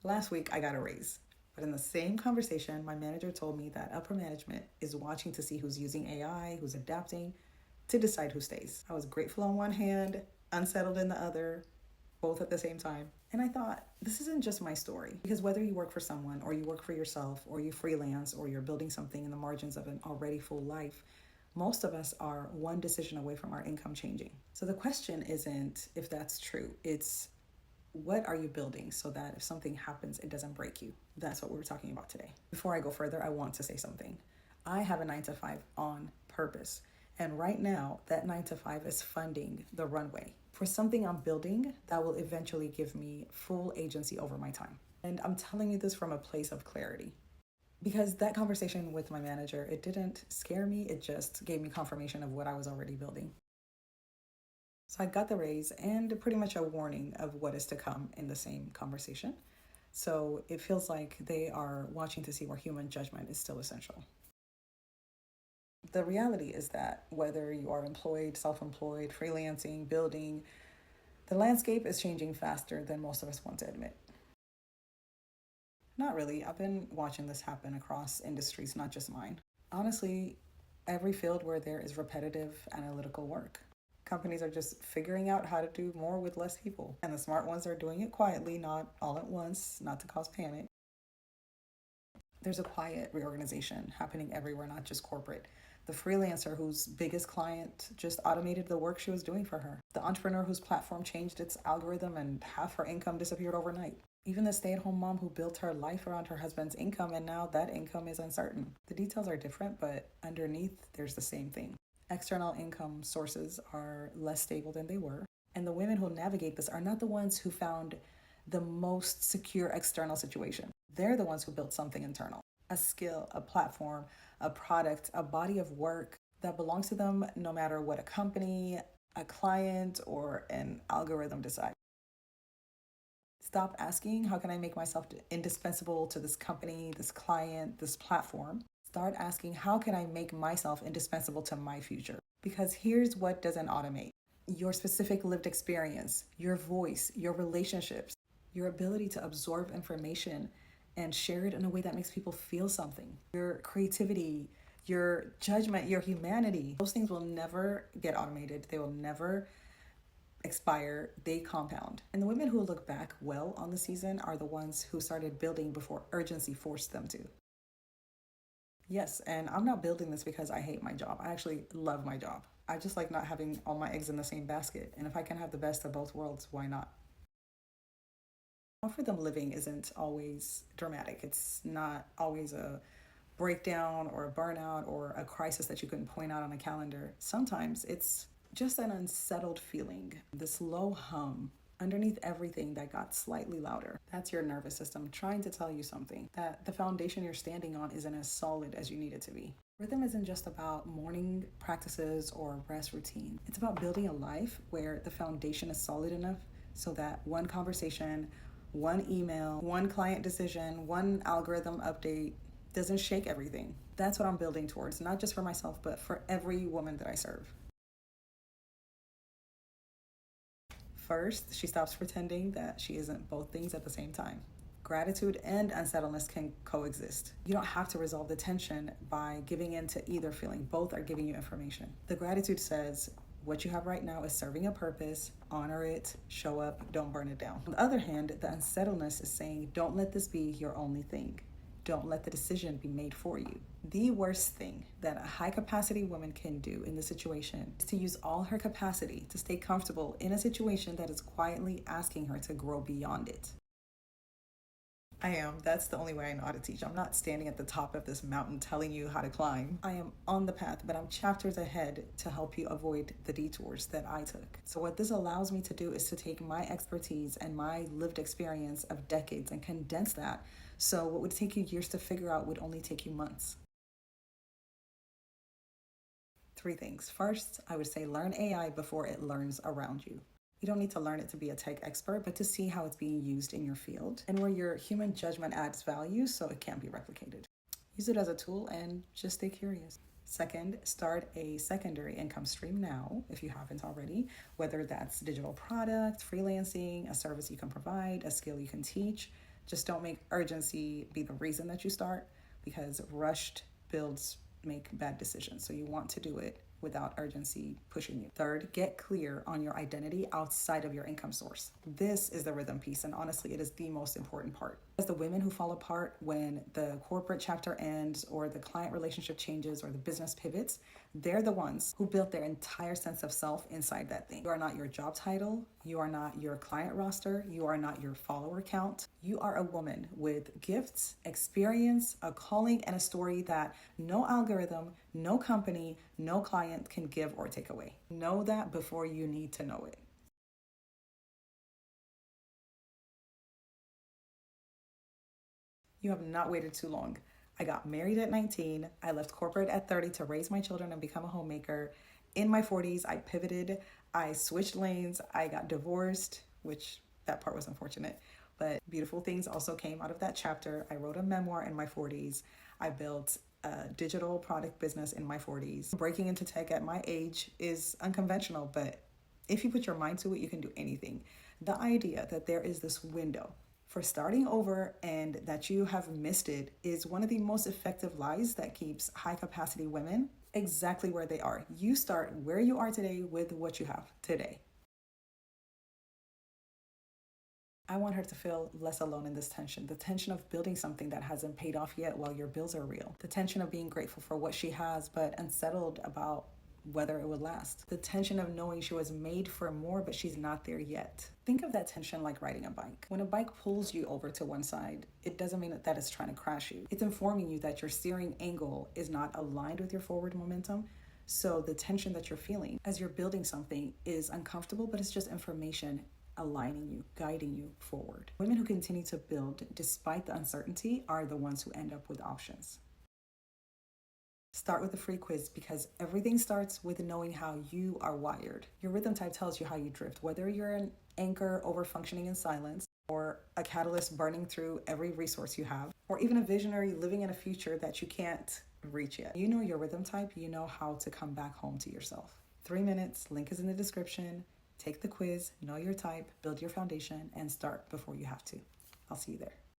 Last week, I got a raise. But in the same conversation, my manager told me that upper management is watching to see who's using AI, who's adapting, to decide who stays. I was grateful on one hand, unsettled in the other, both at the same time. And I thought, this isn't just my story. Because whether you work for someone, or you work for yourself, or you freelance, or you're building something in the margins of an already full life, most of us are one decision away from our income changing. So the question isn't if that's true, it's what are you building so that if something happens, it doesn't break you? That's what we're talking about today. Before I go further, I want to say something. I have a 9 to 5 on purpose. And right now, that 9 to 5 is funding the runway for something I'm building that will eventually give me full agency over my time. And I'm telling you this from a place of clarity. Because that conversation with my manager, it didn't scare me, it just gave me confirmation of what I was already building. So I got the raise and pretty much a warning of what is to come in the same conversation. So it feels like they are watching to see where human judgment is still essential. The reality is that whether you are employed, self-employed, freelancing, building, the landscape is changing faster than most of us want to admit. Not really. I've been watching this happen across industries, not just mine. Honestly, every field where there is repetitive analytical work. Companies are just figuring out how to do more with less people. And the smart ones are doing it quietly, not all at once, not to cause panic. There's a quiet reorganization happening everywhere, not just corporate. The freelancer whose biggest client just automated the work she was doing for her. The entrepreneur whose platform changed its algorithm and half her income disappeared overnight. Even the stay-at-home mom who built her life around her husband's income and now that income is uncertain. The details are different, but underneath there's the same thing. External income sources are less stable than they were. And the women who navigate this are not the ones who found the most secure external situation. They're the ones who built something internal. A skill, a platform, a product, a body of work that belongs to them no matter what a company, a client, or an algorithm decide. Stop asking, how can I make myself indispensable to this company, this client, this platform? Start asking, how can I make myself indispensable to my future? Because here's what doesn't automate: your specific lived experience, your voice, your relationships, your ability to absorb information and share it in a way that makes people feel something, your creativity, your judgment, your humanity. Those things will never get automated. They will never expire. They compound. And the women who look back well on the season are the ones who started building before urgency forced them to. Yes, and I'm not building this because I hate my job. I actually love my job. I just like not having all my eggs in the same basket. And if I can have the best of both worlds, why not? For them, living isn't always dramatic. It's not always a breakdown or a burnout or a crisis that you can point out on a calendar. Sometimes it's just an unsettled feeling, this low hum underneath everything that got slightly louder. That's your nervous system trying to tell you something, that the foundation you're standing on isn't as solid as you need it to be. Rhythm isn't just about morning practices or rest routine. It's about building a life where the foundation is solid enough so that one conversation, one email, one client decision, one algorithm update doesn't shake everything. That's what I'm building towards, not just for myself, but for every woman that I serve. First, she stops pretending that she isn't both things at the same time. Gratitude and unsettledness can coexist. You don't have to resolve the tension by giving in to either feeling. Both are giving you information. The gratitude says, what you have right now is serving a purpose, honor it, show up, don't burn it down. On the other hand, the unsettledness is saying, don't let this be your only thing. Don't let the decision be made for you. The worst thing that a high capacity woman can do in this situation is to use all her capacity to stay comfortable in a situation that is quietly asking her to grow beyond it. That's the only way I know how to teach. I'm not standing at the top of this mountain telling you how to climb. I am on the path, but I'm chapters ahead to help you avoid the detours that I took. So what this allows me to do is to take my expertise and my lived experience of decades and condense that. So what would take you years to figure out would only take you months. 3 things. First, I would say learn AI before it learns around you. You don't need to learn it to be a tech expert, but to see how it's being used in your field and where your human judgment adds value so it can't be replicated. Use it as a tool and just stay curious. Second, start a secondary income stream now, if you haven't already, whether that's digital product, freelancing, a service you can provide, a skill you can teach. Just don't make urgency be the reason that you start, because rushed builds make bad decisions. So you want to do it without urgency pushing you. Third, get clear on your identity outside of your income source. This is the rhythm piece, and honestly, it is the most important part. As the women who fall apart when the corporate chapter ends or the client relationship changes or the business pivots, they're the ones who built their entire sense of self inside that thing. You are not your job title. You are not your client roster. You are not your follower count. You are a woman with gifts, experience, a calling, and a story that no algorithm, no company, no client can give or take away. Know that before you need to know it. You have not waited too long. I got married at 19. I left corporate at 30 to raise my children and become a homemaker. In my 40s, I pivoted. I switched lanes. I got divorced, which that part was unfortunate. But beautiful things also came out of that chapter. I wrote a memoir in my 40s. I built a digital product business in my 40s. Breaking into tech at my age is unconventional, but if you put your mind to it, you can do anything. The idea that there is this window for starting over and that you have missed it is one of the most effective lies that keeps high capacity women exactly where they are. You start where you are today with what you have today. I want her to feel less alone in this tension. The tension of building something that hasn't paid off yet while your bills are real. The tension of being grateful for what she has, but unsettled about whether it would last. The tension of knowing she was made for more, but she's not there yet. Think of that tension like riding a bike. When a bike pulls you over to one side, it doesn't mean that it's trying to crash you. It's informing you that your steering angle is not aligned with your forward momentum. So the tension that you're feeling as you're building something is uncomfortable, but it's just information aligning you, guiding you forward. Women who continue to build despite the uncertainty are the ones who end up with options. Start with a free quiz because everything starts with knowing how you are wired. Your rhythm type tells you how you drift, whether you're an anchor over-functioning in silence, or a catalyst burning through every resource you have, or even a visionary living in a future that you can't reach yet. You know your rhythm type, you know how to come back home to yourself. 3 minutes, link is in the description. Take the quiz, know your type, build your foundation, and start before you have to. I'll see you there.